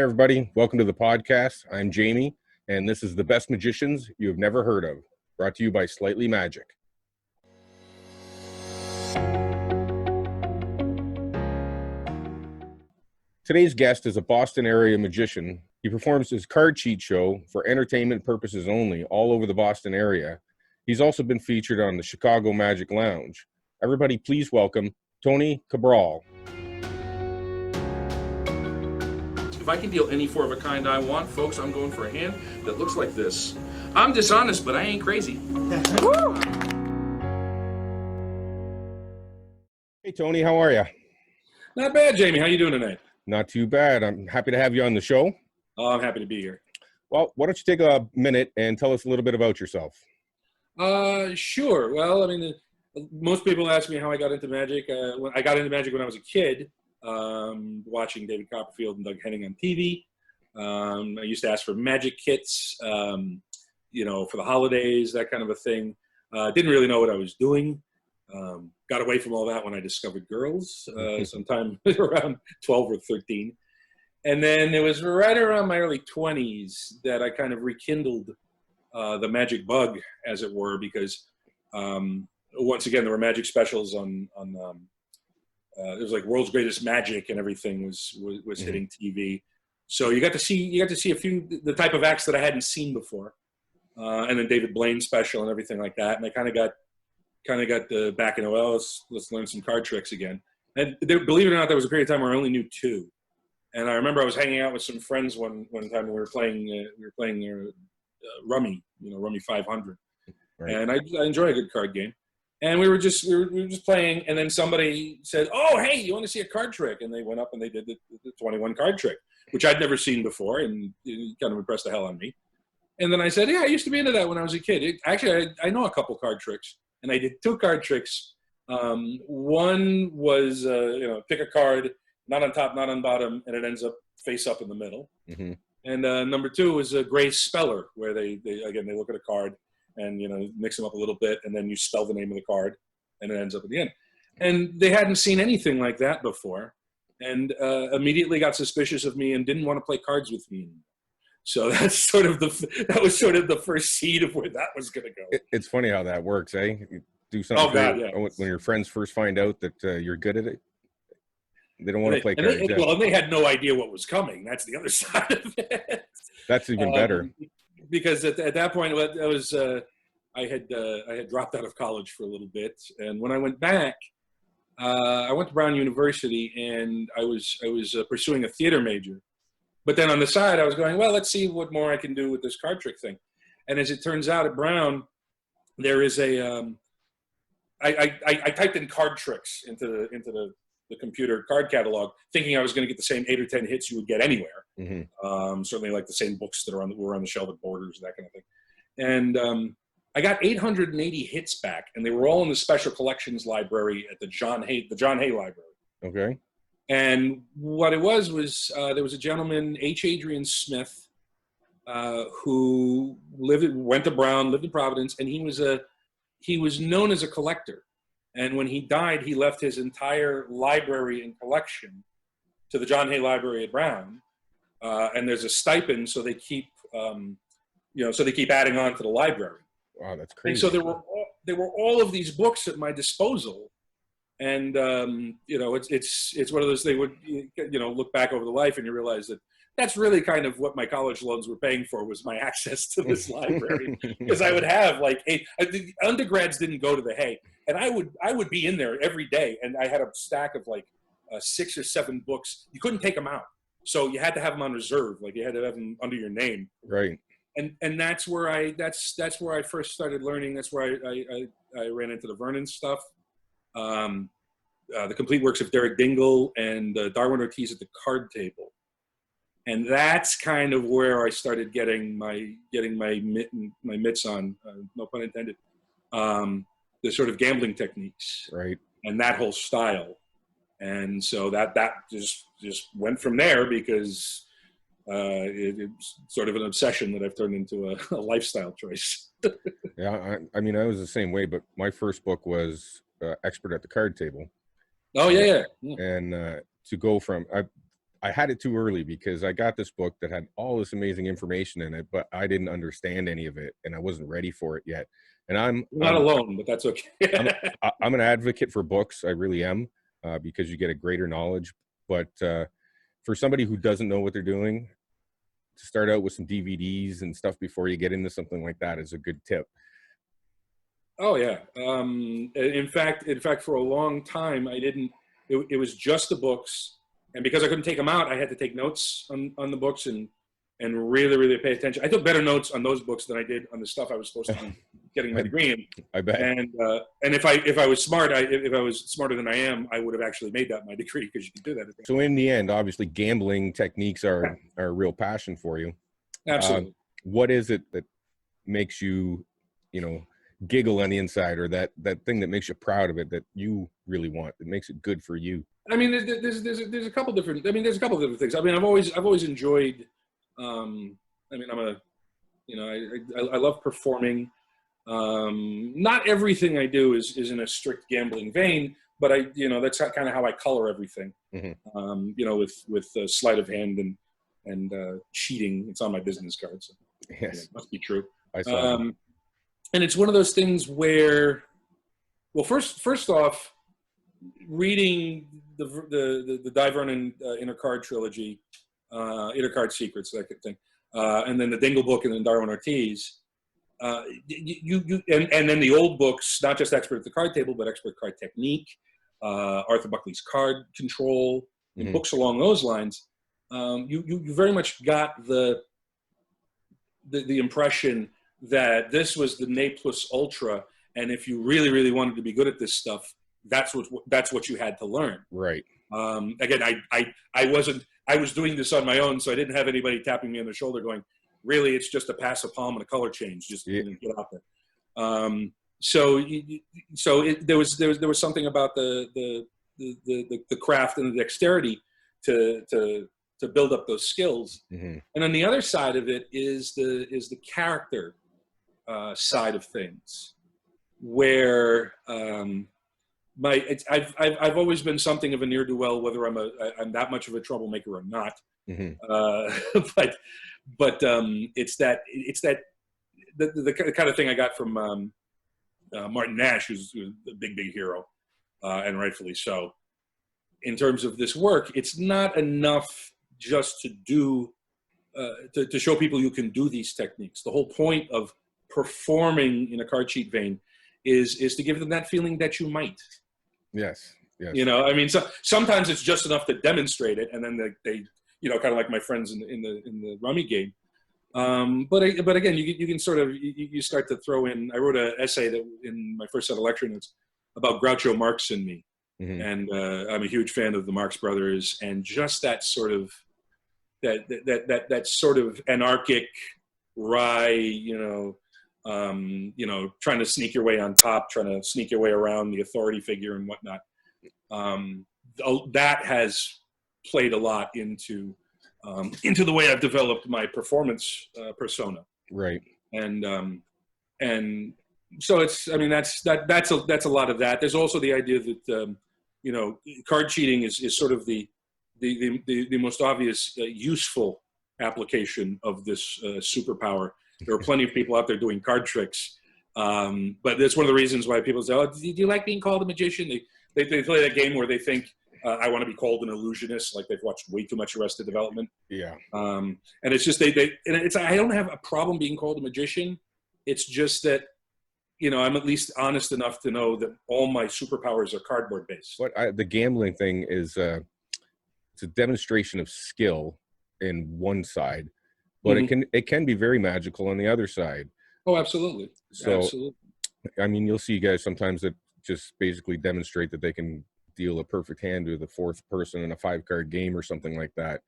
everybody. Welcome to the podcast. I'm Jamie, and this is The Best Magicians You Have Never Heard Of, brought to you by Slightly Magic. Today's guest is a Boston area magician. He performs his card cheat show for entertainment purposes only all over the Boston area. He's also been featured on the Chicago Magic Lounge. Everybody, please welcome Tony Cabral. If I can deal any four of a kind I want, folks, I'm going for a hand that looks like this. I'm dishonest, but I ain't crazy. Hey, Tony, how are you? Not bad, Jamie. How you doing tonight? Not too bad. I'm happy to have you on the show. Oh, I'm happy to be here. Well, why don't you take a minute and tell us a little bit about yourself? Sure. Well, I mean, most people ask me how I got into magic. I got into magic when I was a kid, watching David Copperfield and Doug Henning on TV. I used to ask for magic kits, for the holidays, that kind of a thing. Didn't really know what I was doing. Got away from all that when I discovered girls, sometime around 12 or 13. And then it was right around my early 20s that I kind of rekindled the magic bug, as it were, because once again, there were magic specials on it was like World's Greatest Magic and everything was hitting TV. So you got to see a few, the type of acts that I hadn't seen before. And then David Blaine special and everything like that. And I kind of got the back in, well, let's learn some card tricks again. And believe it or not, there was a period of time where I only knew two. And I remember I was hanging out with some friends one time. We were playing Rummy, Rummy 500, right. And I enjoy a good card game. And we were just playing, and then somebody said, "Oh, hey, you want to see a card trick?" And they went up and they did the 21 card trick, which I'd never seen before, and it kind of impressed the hell on me. And then I said, "Yeah, I used to be into that when I was a kid. I know a couple card tricks." And I did two card tricks. One was, pick a card, not on top, not on bottom, and it ends up face up in the middle. Mm-hmm. And number two was a gray speller, where they look at a card and, mix them up a little bit, and then you spell the name of the card, and it ends up at the end. And they hadn't seen anything like that before, and immediately got suspicious of me and didn't want to play cards with me anymore. So that was sort of the first seed of where that was going to go. It's funny how that works, eh? You do something when your friends first find out that you're good at it. They don't want to play cards. And they had no idea what was coming. That's the other side of it. That's even better. Because at that point, I had dropped out of college for a little bit, and when I went back, I went to Brown University, and I was pursuing a theater major. But then on the side, I was going, well, let's see what more I can do with this card trick thing. And as it turns out, at Brown, there is I typed in card tricks into the computer card catalog, thinking I was going to get the same 8 or 10 hits you would get anywhere. Mm-hmm. Certainly like the same books that were on the shelf at Borders, that kind of thing. And I got 880 hits back, and they were all in the Special Collections Library at the John Hay Library. Okay. And what it was there was a gentleman, H. Adrian Smith, who went to Brown, lived in Providence, and he was known as a collector. And when he died, he left his entire library and collection to the John Hay Library at Brown. And there's a stipend, so they keep adding on to the library. Wow, that's crazy. And so there were all of these books at my disposal. And, it's one of those things where, look back over the life and you realize that that's really kind of what my college loans were paying for, was my access to this library. Because I would have the undergrads didn't go to the Hay, and I would be in there every day. And I had a stack of 6 or 7 books. You couldn't take them out. So you had to have them on reserve. You had to have them under your name. Right. And that's where that's where I first started learning. That's where I ran into the Vernon stuff. The complete works of Derek Dingle and Darwin Ortiz at the card table, and that's kind of where I started getting my mitts on, no pun intended, the sort of gambling techniques, right, and that whole style, and so that just went from there, because it's sort of an obsession that I've turned into a lifestyle choice. Yeah, I mean, I was the same way, but my first book was Expert at the Card Table. Oh, yeah. And to go from, I had it too early because I got this book that had all this amazing information in it, but I didn't understand any of it, and I wasn't ready for it yet. And You're not alone, but that's okay. I'm an advocate for books. I really am, because you get a greater knowledge. But for somebody who doesn't know what they're doing, to start out with some DVDs and stuff before you get into something like that is a good tip. Oh yeah. In fact, for a long time, I didn't. It was just the books, and because I couldn't take them out, I had to take notes on the books and really pay attention. I took better notes on those books than I did on the stuff I was supposed to be getting my degree in. I bet. And if I was smart, if I was smarter than I am, I would have actually made that my degree, because you can do that. So in the end, obviously, gambling techniques are a real passion for you. Absolutely. What is it that makes you, giggle on the inside, or that thing that makes you proud of it, that you really want, that makes it good for you? I mean, there's a couple different. I mean, there's a couple different things. I mean, I've always enjoyed. I mean, I love performing. Not everything I do is in a strict gambling vein, but that's kind of how I color everything. Mm-hmm. With sleight of hand and cheating. It's on my business card, so Yes, it must be true. I saw that. And it's one of those things where, well, first off, reading the Di Vernon Inner Card trilogy, Inner Card Secrets, that kind of thing, and then the Dingle book, and then Darwin Ortiz, and then the old books, not just Expert at the Card Table, but Expert Card Technique, Arthur Buckley's Card Control, and books along those lines. You very much got the impression that this was the ne plus ultra, and if you really wanted to be good at this stuff, that's what you had to learn. Right. Again, I was doing this on my own, so I didn't have anybody tapping me on the shoulder going, really, it's just a pass, a palm, and a color change. Just get out there. There was something about the craft and the dexterity to build up those skills. Mm-hmm. And on the other side of it is the character side of things, where I've always been something of a ne'er-do-well, whether I'm that much of a troublemaker or not. Mm-hmm. But it's the kind of thing I got from Martin Nash, who's a big hero, and rightfully so. In terms of this work, it's not enough just to do to show people you can do these techniques. The whole point of performing in a card cheat vein is to give them that feeling that you might. Yes. I mean, sometimes it's just enough to demonstrate it, and then they kind of like my friends in the rummy game. But again, you can sort of you start to throw in. I wrote an essay that in my first set of lecture notes about Groucho Marx and me, mm-hmm. and I'm a huge fan of the Marx Brothers, and just that sort of that sort of anarchic, wry, trying to sneak your way on top, trying to sneak your way around the authority figure and whatnot. That has played a lot into the way I've developed my performance persona. Right. And so that's a lot of that. There's also the idea that card cheating is sort of the most obvious useful application of this superpower. There are plenty of people out there doing card tricks, but that's one of the reasons why people say, "Oh, do you like being called a magician?" They play that game where they think, I want to be called an illusionist, like they've watched way too much Arrested Development. Yeah. And it's just I don't have a problem being called a magician. It's just that I'm at least honest enough to know that all my superpowers are cardboard based. The gambling thing is it's a demonstration of skill in one side, but mm-hmm. it can be very magical on the other side. Oh, absolutely. So, absolutely. I mean, you'll see guys sometimes that just basically demonstrate that they can deal a perfect hand to the fourth person in a 5-card game or something like that,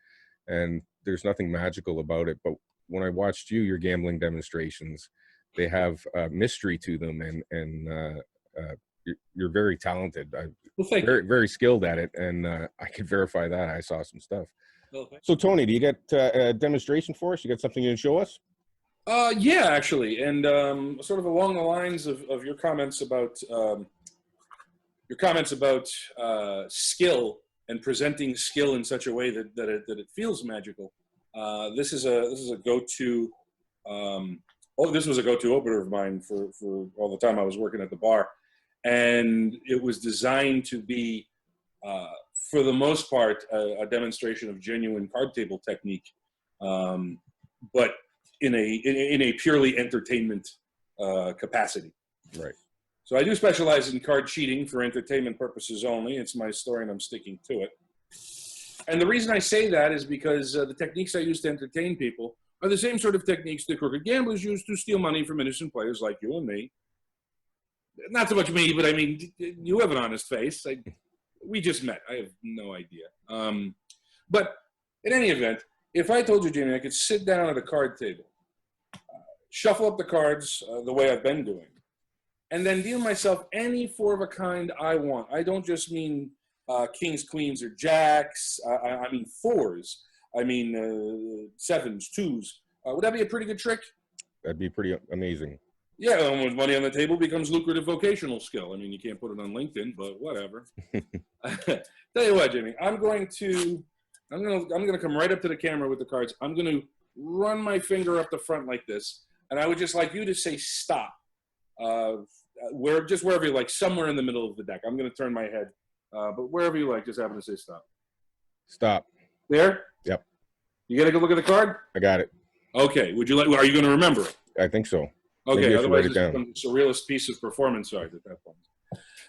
and there's nothing magical about it. But when I watched your gambling demonstrations, they have mystery to them, and you're very talented. Well, thank you. You. Very skilled at it, and I can verify that. I saw some stuff. Well, so Tony, do you get a demonstration for us? You got something you can show us? Yeah, actually, and sort of along the lines of your comments about skill. and presenting skill in such a way that it feels magical. This is a go-to. This was a go-to opener of mine for all the time I was working at the bar, and it was designed to be, for the most part, a demonstration of genuine card table technique, but in a purely entertainment capacity. Right. So I do specialize in card cheating for entertainment purposes only. It's my story, and I'm sticking to it. And the reason I say that is because the techniques I use to entertain people are the same sort of techniques that crooked gamblers use to steal money from innocent players like you and me. Not so much me, but I mean, you have an honest face. We just met. I have no idea. But in any event, if I told you, Jamie, I could sit down at a card table, shuffle up the cards the way I've been doing, and then deal myself any four of a kind I want. I don't just mean kings, queens, or jacks. I mean fours. I mean sevens, twos. Would that be a pretty good trick? That'd be pretty amazing. Yeah, and when money on the table becomes lucrative vocational skill. I mean, you can't put it on LinkedIn, but whatever. Tell you what, Jimmy, I'm gonna come right up to the camera with the cards. I'm gonna run my finger up the front like this, and I would just like you to say stop. Wherever you like, somewhere in the middle of the deck. I'm gonna turn my head, but wherever you like, just happen to say stop. Stop. There? Yep. You get a good look at the card? I got it. Okay. Would you like? Are you going to remember it? I think so. Okay. Maybe I should Otherwise, write it down. it's a surrealist piece of performance art at that point.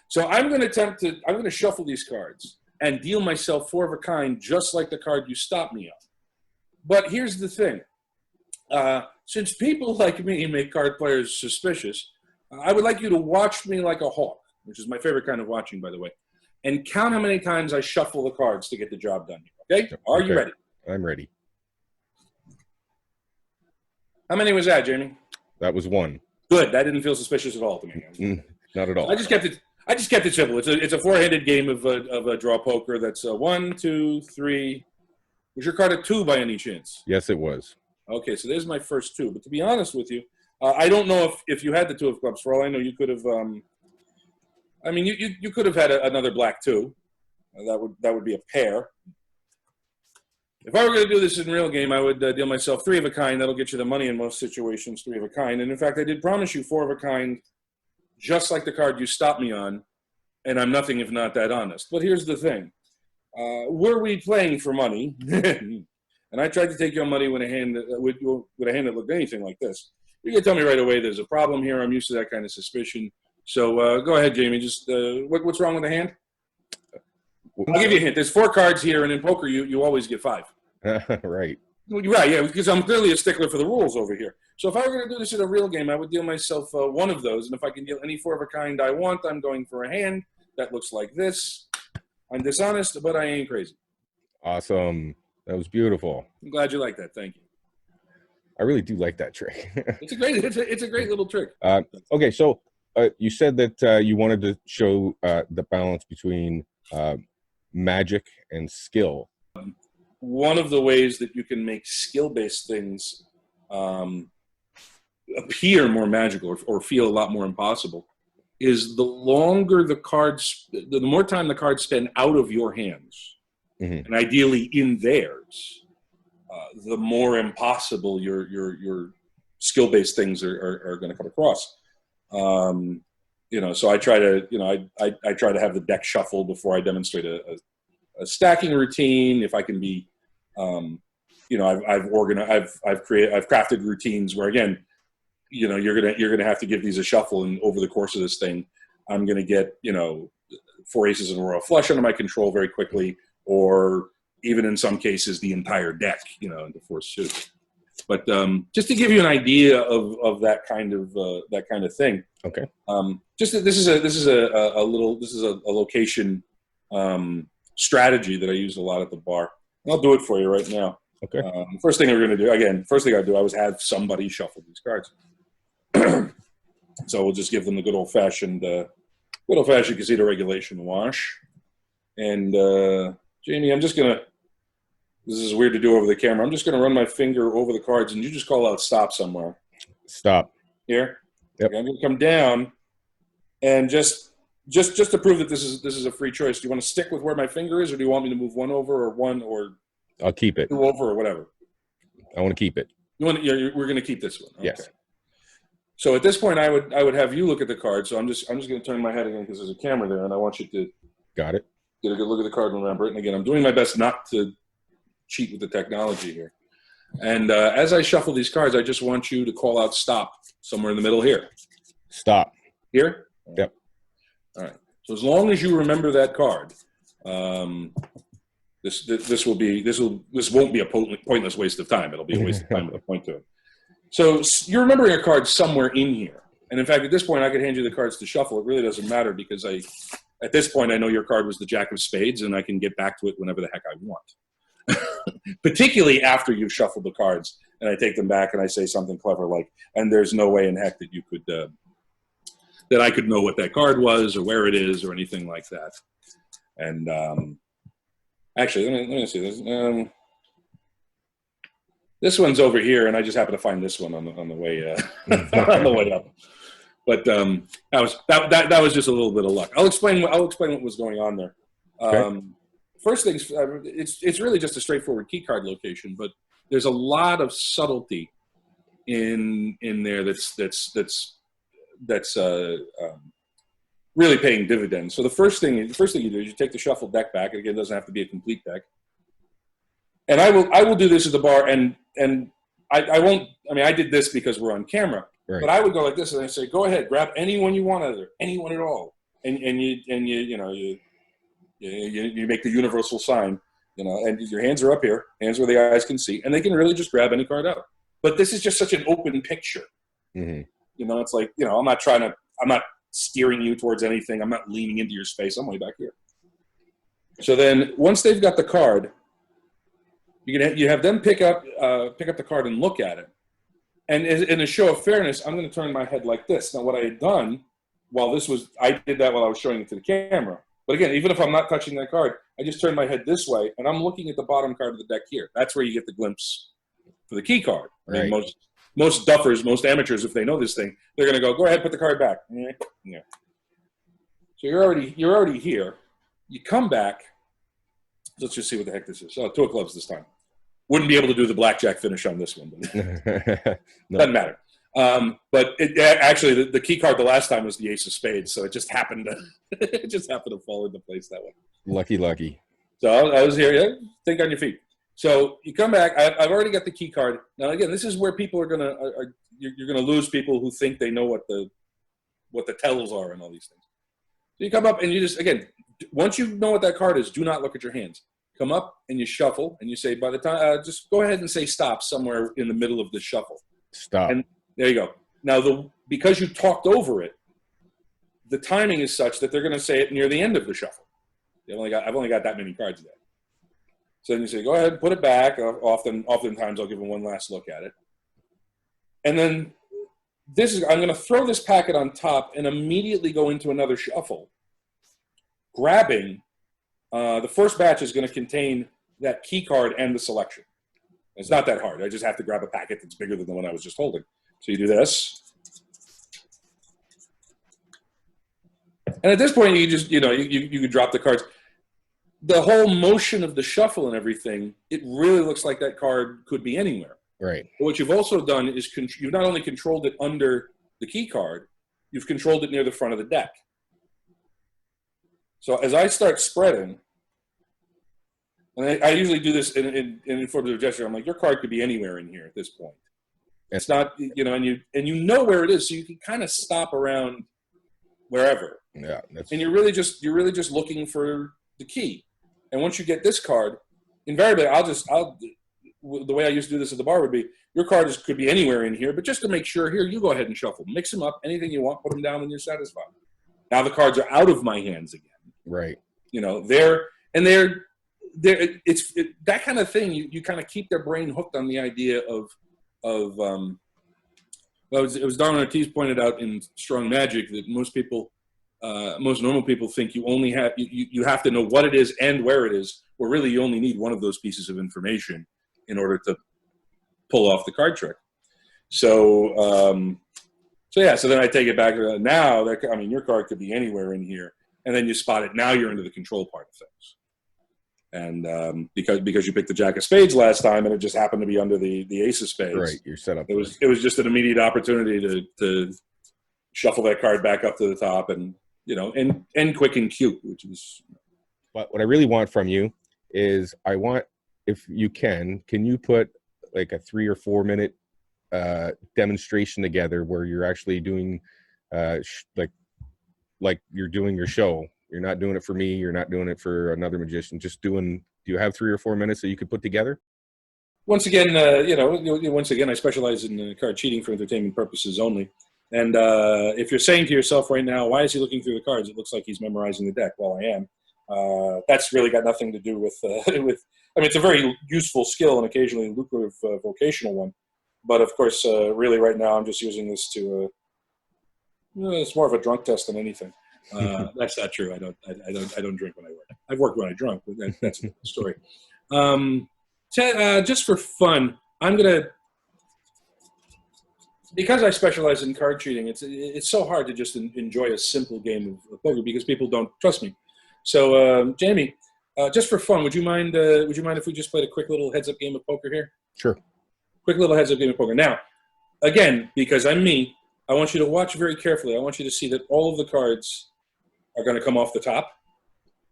So I'm going to shuffle these cards and deal myself four of a kind, just like the card you stopped me on. But here's the thing: since people like me make card players suspicious, I would like you to watch me like a hawk, which is my favorite kind of watching, by the way, and count how many times I shuffle the cards to get the job done. Okay? Are you ready? I'm ready. How many was that, Jamie? That was one. Good. That didn't feel suspicious at all to me. Not at all. I just kept it simple. It's a four-handed game of a draw poker. That's 1, 2, 3. Was your card a 2 by any chance? Yes, it was. Okay, so there's my first 2. But to be honest with you, I don't know if you had the 2 of clubs. For all I know, you could have. I mean, you could have had another black 2. That would be a pair. If I were going to do this in real game, I would deal myself 3 of a kind. That'll get you the money in most situations, 3 of a kind. And in fact, I did promise you 4 of a kind, just like the card you stopped me on. And I'm nothing if not that honest. But here's the thing. Were we playing for money, and I tried to take your money with a hand that looked anything like this, you can tell me right away there's a problem here. I'm used to that kind of suspicion. So go ahead, Jamie. Just what's wrong with the hand? I'll give you a hint. There's 4 cards here, and in poker, you always get 5. Right. Right, yeah, because I'm clearly a stickler for the rules over here. So if I were going to do this in a real game, I would deal myself one of those. And if I can deal any 4 of a kind I want, I'm going for a hand that looks like this. I'm dishonest, but I ain't crazy. Awesome. That was beautiful. I'm glad you like that. Thank you. I really do like that trick. It's a great little trick. Okay, so you said that you wanted to show the balance between magic and skill. One of the ways that you can make skill-based things appear more magical or feel a lot more impossible is the longer the cards, the more time the cards spend out of your hands, and ideally in theirs, the more impossible your skill-based things are going to come across. So I try to, I try to have the deck shuffle before I demonstrate a stacking routine. If I can be, I've crafted routines where, again, you're gonna have to give these a shuffle, and over the course of this thing, I'm gonna get 4 aces and a royal flush under my control very quickly, or even in some cases the entire deck, into 4 suits. But just to give you an idea of that kind of thing. Okay. This is a location strategy that I use a lot at the bar. And I'll do it for you right now. Okay. First thing we're going to do, I was have somebody shuffle these cards. So we'll just give them the good old-fashioned casita regulation wash. And Jamie, I'm just going to, this is weird to do over the camera, I'm just going to run my finger over the cards, and you just call out stop somewhere. Stop. Here? Yep. Okay, I'm going to come down and just just to prove that this is a free choice, do you want to stick with where my finger is, or do you want me to move one over, or one, or I'll keep it. two over, or whatever? I want to keep it. We're going to keep this one. Okay. Yes. So at this point, I would have you look at the card. So I'm just going to turn my head again because there's a camera there, and I want you to Got it. get a good look at the card and remember it. And again, I'm doing my best not to cheat with the technology here. And as I shuffle these cards, I just want you to call out stop somewhere in the middle here. Stop. Here? Yep. All right. So as long as you remember that card, this won't be a pointless waste of time. It'll be a waste of time with a point to it. So you're remembering a card somewhere in here. And in fact, at this point, I could hand you the cards to shuffle. It really doesn't matter because at this point, I know your card was the Jack of Spades, and I can get back to it whenever the heck I want. Particularly after you've shuffled the cards, and I take them back and I say something clever like, and there's no way in heck that you could, that I could know what that card was or where it is or anything like that. And actually, let me see this. This one's over here, and I just happened to find this one on the way on the way up. But that was just a little bit of luck. I'll explain what was going on there. Okay. First things, it's really just a straightforward key card location, but there's a lot of subtlety in there that's really paying dividends. So the first thing you do is you take the shuffled deck back. And again, it doesn't have to be a complete deck. And I will do this at the bar, and I won't. I mean, I did this because we're on camera, Right. but I would go like this, and I say, "Go ahead, grab anyone you want out of there, anyone at all," and you make the universal sign, and your hands are up here, hands where the eyes can see, and they can really just grab any card out. But this is just such an open picture. Mm-hmm. It's like I'm not steering you towards anything. I'm not leaning into your space. I'm way back here. So then, once they've got the card, you have them pick up the card and look at it. And in a show of fairness, I'm going to turn my head like this. Now, what I had done I did that while I was showing it to the camera. But again, even if I'm not touching that card, I just turn my head this way, and I'm looking at the bottom card of the deck here. That's where you get the glimpse for the key card. Right. I mean, most duffers, most amateurs, if they know this thing, they're going to go ahead, put the card back. Yeah. So you're already here. You come back. Let's just see what the heck this is. Oh, 2 of clubs this time. Wouldn't be able to do the blackjack finish on this one, but No. doesn't matter. But actually, the key card the last time was the Ace of Spades, so it just happened to fall into place that way. Lucky. So I was here. Yeah, think on your feet. So you come back. I've already got the key card. Now again, this is where people you're gonna lose people who think they know what the tells are and all these things. So you come up and you just, again, once you know what that card is, do not look at your hands. Come up and you shuffle and you say, by the time, just go ahead and say stop somewhere in the middle of the shuffle. Stop. And there you go. Now, because you talked over it, the timing is such that they're going to say it near the end of the shuffle. I've only got that many cards there. So then you say, go ahead and put it back. Oftentimes I'll give them one last look at it. And then I'm going to throw this packet on top and immediately go into another shuffle, grabbing. The first batch is going to contain that key card and the selection. It's not that hard. I just have to grab a packet that's bigger than the one I was just holding. So you do this. And at this point, you just, you can drop the cards. The whole motion of the shuffle and everything, it really looks like that card could be anywhere. Right. But what you've also done is you've not only controlled it under the key card, you've controlled it near the front of the deck. So as I start spreading, and I usually do this in informative gesture, I'm like, your card could be anywhere in here at this point. It's not, and you know where it is, so you can kind of stop around wherever. Yeah. And you're really just looking for the key. And once you get this card, invariably, the way I used to do this at the bar would be, your card could be anywhere in here, but just to make sure, here, you go ahead and shuffle. Mix them up, anything you want, put them down when you're satisfied. Now the cards are out of my hands again. Right. It's that kind of thing. You kind of keep their brain hooked on the idea of it was Darwin Ortiz pointed out in Strong Magic that most normal people think you have to know what it is and where it is, where really you only need one of those pieces of information in order to pull off the card trick. So then I take it back. Now, your card could be anywhere in here. and then you spot it. Now you're into the control part of things. And because you picked the jack of spades last time, and it just happened to be under the ace of spades, Right, you're set up. It was just an immediate opportunity to shuffle that card back up to the top, and end quick and cute, which is. But what I really want from you is, I want, if you can you put like a 3 or 4 minute demonstration together where you're actually doing like you're doing your show. You're not doing it for me. You're not doing it for another magician. Just doing. Do you have 3 or 4 minutes that you could put together? Once again, I specialize in card cheating for entertainment purposes only. And if you're saying to yourself right now, why is he looking through the cards? It looks like he's memorizing the deck. Well, I am. That's really got nothing to do with. It's a very useful skill and occasionally lucrative vocational one. But of course, really, right now, I'm just using this to. It's more of a drunk test than anything. That's not true. I don't drink when I work. I've worked when I drunk, but that's a different story. Just for fun, I'm gonna, because I specialize in card cheating. It's so hard to just enjoy a simple game of poker because people don't trust me. So, Jamie, just for fun, would you mind if we just played a quick little heads-up game of poker here? Sure. Quick little heads-up game of poker. Now, again, because I'm me, I want you to watch very carefully. I want you to see that all of the cards are going to come off the top.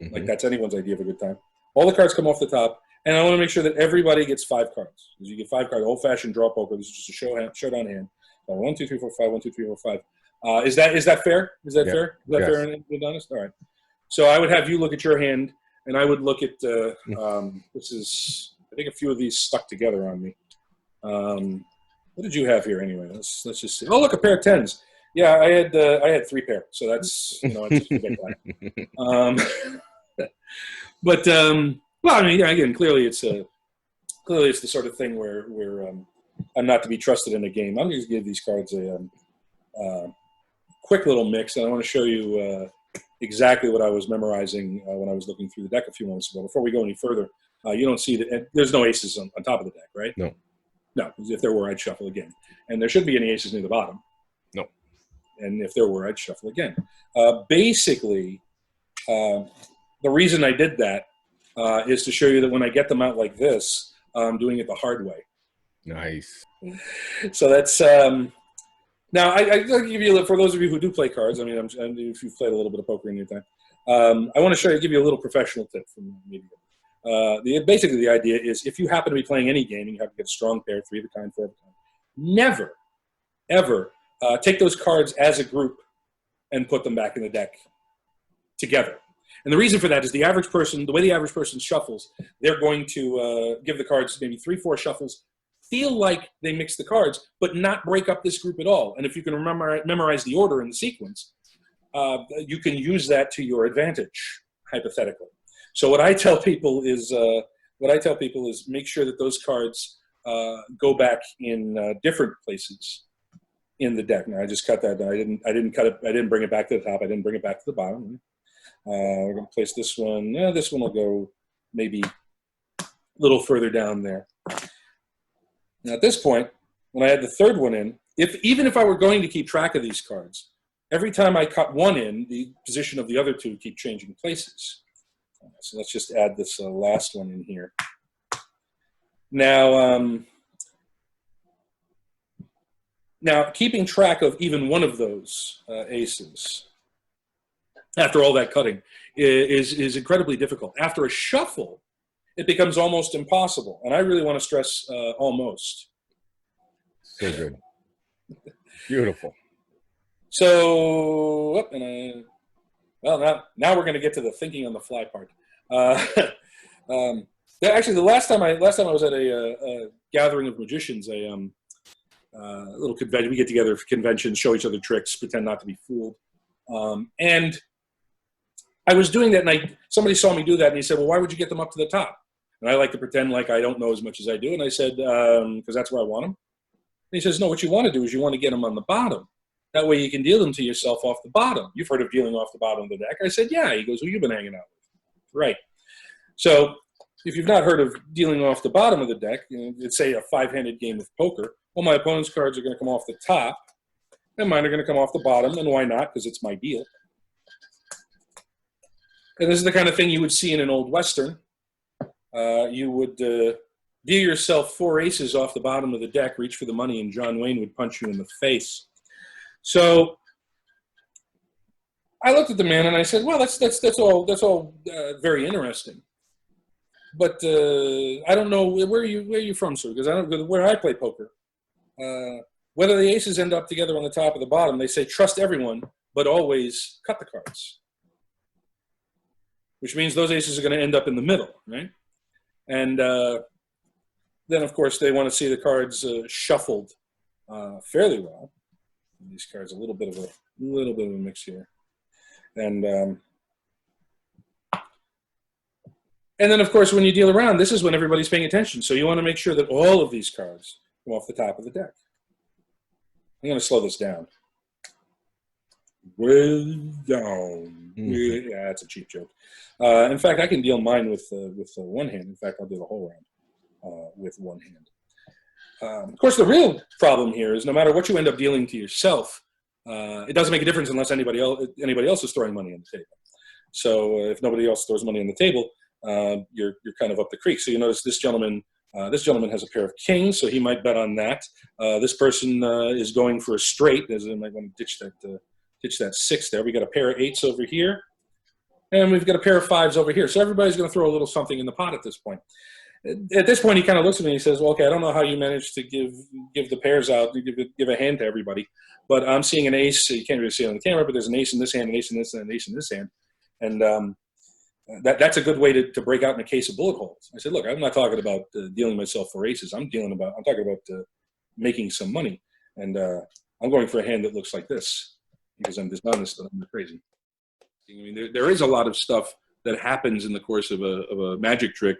Mm-hmm. Like that's anyone's idea of a good time. All the cards come off the top, and I want to make sure that everybody gets 5 cards. Because you get 5 cards, old-fashioned draw poker. This is just a showdown hand. 1, 2, 3, 4, 5. 1, 2, 3, 4, 5. Is that fair? Is that fair? Is that fair and honest? All right. So I would have you look at your hand, and I would look at this is. I think a few of these stuck together on me. What did you have here anyway? Let's just see. Oh, look, a pair of 10s. Yeah, I had 3 pair, so that's I just forget that. Well, I mean, again, clearly it's the sort of thing where I'm not to be trusted in a game. I'm going to give these cards a quick little mix, and I want to show you exactly what I was memorizing when I was looking through the deck a few moments ago. Before we go any further, you don't see that there's no aces on top of the deck, right? No. No, if there were, I'd shuffle again. And there shouldn't be any aces near the bottom. No. And if there were, I'd shuffle again. Basically, the reason I did that is to show you that when I get them out like this, I'm doing it the hard way. Nice. So that's now I'll give you, for those of you who do play cards. I mean, if you've played a little bit of poker in your time, I want to give you a little professional tip from me. Basically, the idea is if you happen to be playing any game and you have to get a strong pair, 3 of a kind, 4 of a kind, never, ever take those cards as a group and put them back in the deck together. And the reason for that is the way the average person shuffles, they're going to give the cards maybe 3, 4 shuffles, feel like they mix the cards, but not break up this group at all. And if you can memorize the order and the sequence, you can use that to your advantage, hypothetically. So what I tell people is make sure that those cards go back in different places in the deck. Now I just cut that down. I didn't cut it. I didn't bring it back to the top. I didn't bring it back to the bottom. We're going to place this one. Yeah, this one will go maybe a little further down there. Now at this point, when I had the third one in, even if I were going to keep track of these cards, every time I cut one in, the position of the other 2 keep changing places. So let's just add this last one in here. Now, keeping track of even one of those aces after all that cutting is incredibly difficult. After a shuffle, it becomes almost impossible. And I really want to stress almost. So good. Beautiful. So, now we're going to get to the thinking on the fly part. Actually, the last time I was at a gathering of magicians, a little convention. We get together for conventions, show each other tricks, pretend not to be fooled. And I was doing that, and somebody saw me do that, and he said, "Well, why would you get them up to the top?" And I like to pretend like I don't know as much as I do. And I said, "Because that's where I want them." And he says, "No, what you want to do is you want to get them on the bottom. That way you can deal them to yourself off the bottom. You've heard of dealing off the bottom of the deck." I said, "Yeah." He goes, "Who you been hanging out with?" Right. So if you've not heard of dealing off the bottom of the deck, let's say a 5-handed game of poker, well, my opponent's cards are going to come off the top, and mine are going to come off the bottom. And why not? Because it's my deal. And this is the kind of thing you would see in an old Western. You would deal yourself 4 aces off the bottom of the deck, reach for the money, and John Wayne would punch you in the face. So I looked at the man and I said, well, that's all very interesting. But I don't know, where are you from, sir? Because I don't, where I play poker, whether the aces end up together on the top or the bottom, they say trust everyone, but always cut the cards. Which means those aces are going to end up in the middle, right? And then, of course, they want to see the cards shuffled fairly well. These cards a little bit of a mix here, and then, of course, when you deal around, this is when everybody's paying attention. So you want to make sure that all of these cards come off the top of the deck. I'm going to slow this down. Way down. Yeah, that's a cheap joke. In fact, I can deal mine with one hand. In fact, I'll do the whole round with one hand. Of course, the real problem here is no matter what you end up dealing to yourself, it doesn't make a difference unless anybody else is throwing money on the table. So if nobody else throws money on the table, you're kind of up the creek. So you notice this gentleman has a pair of kings, so he might bet on that. This person is going for a straight. As I might want to ditch that 6 there. We got a pair of 8s over here, and we've got a pair of 5s over here. So everybody's going to throw a little something in the pot at this point. At this point, he kind of looks at me and he says, well, okay, I don't know how you managed to give the pairs out, give a hand to everybody, but I'm seeing an ace. So you can't really see it on the camera, but there's an ace in this hand, an ace in this hand, an ace in this hand. And that's a good way to break out in a case of bullet holes. I said, look, I'm not talking about dealing myself for aces. I'm talking about making some money. And I'm going for a hand that looks like this because I'm dishonest and I'm crazy. I mean, there is a lot of stuff that happens in the course of a magic trick,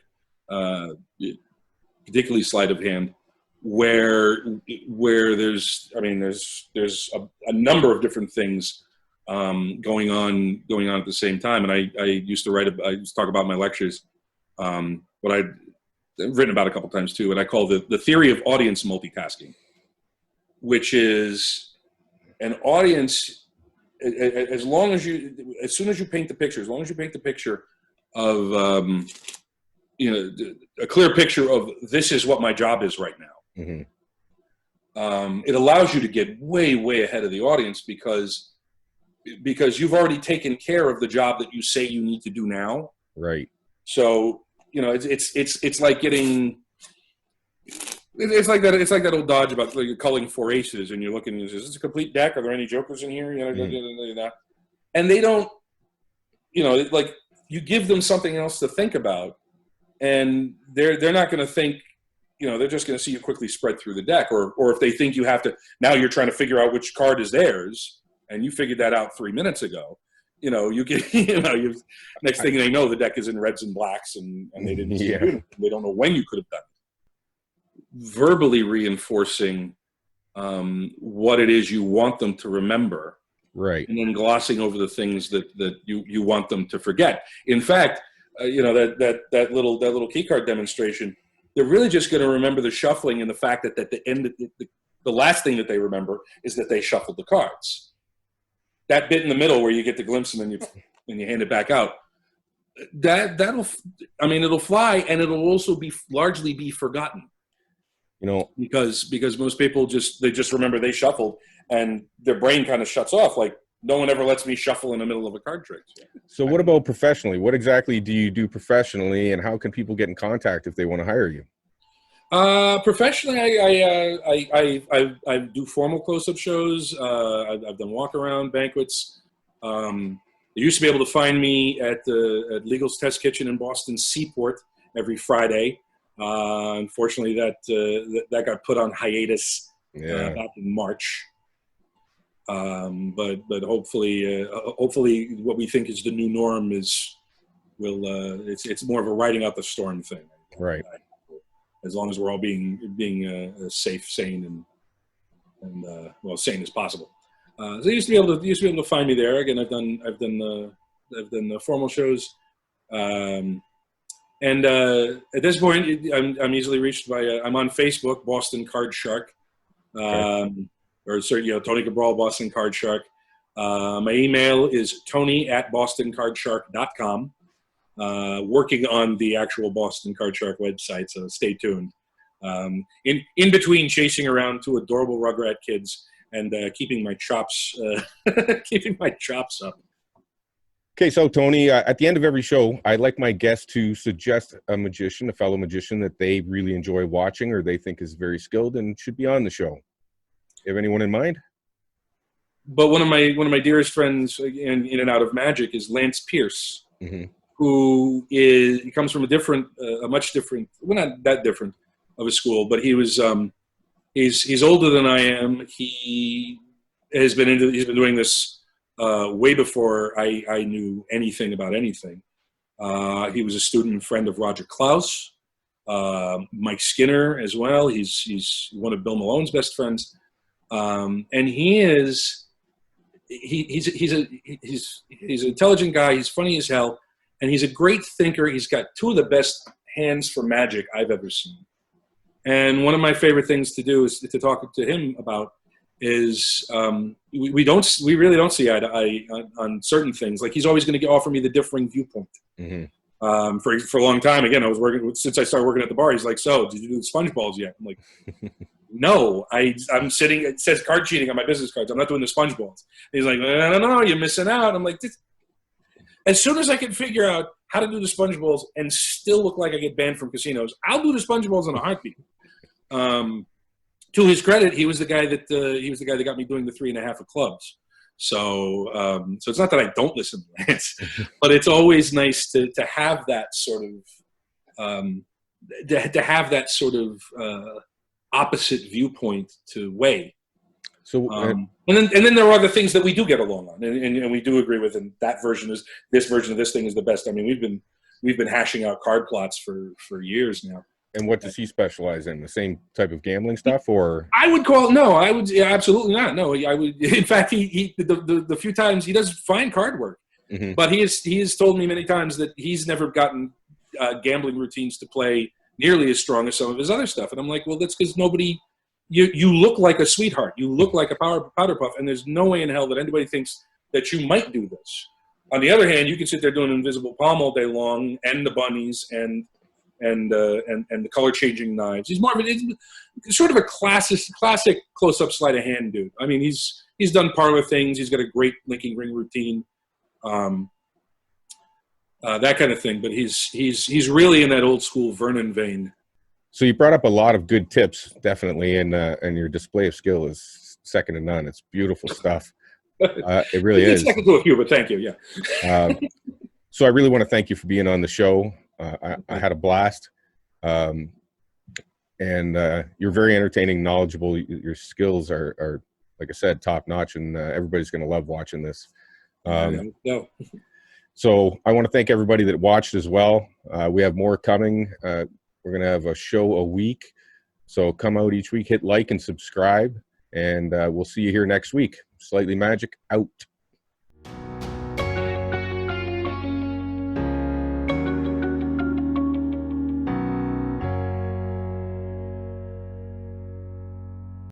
particularly sleight of hand, where there's a number of different things going on at the same time. And I used to talk about my lectures, what I've written about a couple times too, and I call the theory of audience multitasking, which is an audience, as soon as you paint the picture of a clear picture of this is what my job is right now. Mm-hmm. It allows you to get way, way ahead of the audience because you've already taken care of the job that you say you need to do now. Right. So, it's like getting, it's like that old dodge about culling 4 aces and you're looking, is this a complete deck? Are there any jokers in here? And they don't, like you give them something else to think about and they're not going to think, they're just going to see you quickly spread through the deck. Or if they think you have to, now you're trying to figure out which card is theirs. And you figured that out 3 minutes ago, you get, next thing they know, the deck is in reds and blacks and they didn't see it. They don't know when you could have done it. Verbally reinforcing what it is you want them to remember. Right. And then glossing over the things that you want them to forget. In fact, that little key card demonstration, they're really just going to remember the shuffling and the fact that at the end, the last thing that they remember is that they shuffled the cards. That bit in the middle where you get the glimpse and then you hand it back out, it'll fly and it'll also largely be forgotten. Because most people just remember they shuffled and their brain kind of shuts off. Like no one ever lets me shuffle in the middle of a card trick. So what about professionally? What exactly do you do professionally and how can people get in contact if they want to hire you? Professionally, I do formal close-up shows. I've done walk-around banquets. You used to be able to find me at Legal's Test Kitchen in Boston Seaport every Friday. Unfortunately, that got put on hiatus back in March. But hopefully what we think is the new norm it's more of a riding out the storm thing. Right. As long as we're all being safe, sane, and sane as possible. So you used to be able to find me there. Again, I've done formal shows, and at this point, I'm easily reached by. I'm on Facebook, Boston Card Shark, or Tony Cabral, Boston Card Shark. My email is tony@bostoncardshark.com. Working on the actual Boston Card Shark website, so stay tuned. In between chasing around two adorable Rugrat kids and keeping my chops keeping my chops up. Okay, so Tony, at the end of every show, I'd like my guests to suggest a magician, a fellow magician that they really enjoy watching or they think is very skilled and should be on the show. You have anyone in mind? But one of my dearest friends in and out of magic is Lance Pierce, who comes from a much different, well, not that different of a school, but he's older than I am. He's been doing this way before I knew anything about anything. He was a student and friend of Roger Klaus, Mike Skinner as well. He's one of Bill Malone's best friends, and he's an intelligent guy. He's funny as hell, and he's a great thinker. He's got two of the best hands for magic I've ever seen. And one of my favorite things to do is to talk to him about is we really don't see eye to eye on certain things. Like he's always going to offer me the differing viewpoint. For a long time, again, since I started working at the bar. He's like, "So, did you do the sponge balls yet?" I'm like, "No, I'm sitting. It says card cheating on my business cards. I'm not doing the sponge balls." And he's like, "No, you're missing out." I'm like, as soon as I can figure out how to do the sponge balls and still look like I get banned from casinos, I'll do the sponge balls in a heartbeat. To his credit, he was the guy that got me doing the 3.5 of clubs. So it's not that I don't listen to Lance, but it's always nice to have that sort of opposite viewpoint to weigh. So and then there are other things that we do get along on, and we do agree with. And this version of this thing is the best. I mean, we've been hashing out card plots for years now. And what does he specialize in? The same type of gambling stuff, or? Absolutely not. No, I would. In fact, the few times he does fine card work, but he has told me many times that he's never gotten gambling routines to play nearly as strong as some of his other stuff. And I'm like, well, that's because nobody. You look like a sweetheart. You look like a powder puff, and there's no way in hell that anybody thinks that you might do this. On the other hand, you can sit there doing invisible palm all day long, and the bunnies, and the color changing knives. He's sort of a classic close up sleight of hand dude. I mean, he's done parlor things. He's got a great linking ring routine, that kind of thing. But he's really in that old school Vernon vein. So you brought up a lot of good tips, definitely, and your display of skill is second to none. It's beautiful stuff. It really is. Second to a few, but thank you. Yeah. So I really want to thank you for being on the show. I had a blast, and you're very entertaining, knowledgeable. Your skills are like I said, top notch, and everybody's going to love watching this. So I want to thank everybody that watched as well. We have more coming. We're going to have a show a week, so come out each week, hit like and subscribe, and we'll see you here next week. Slightly Magic out.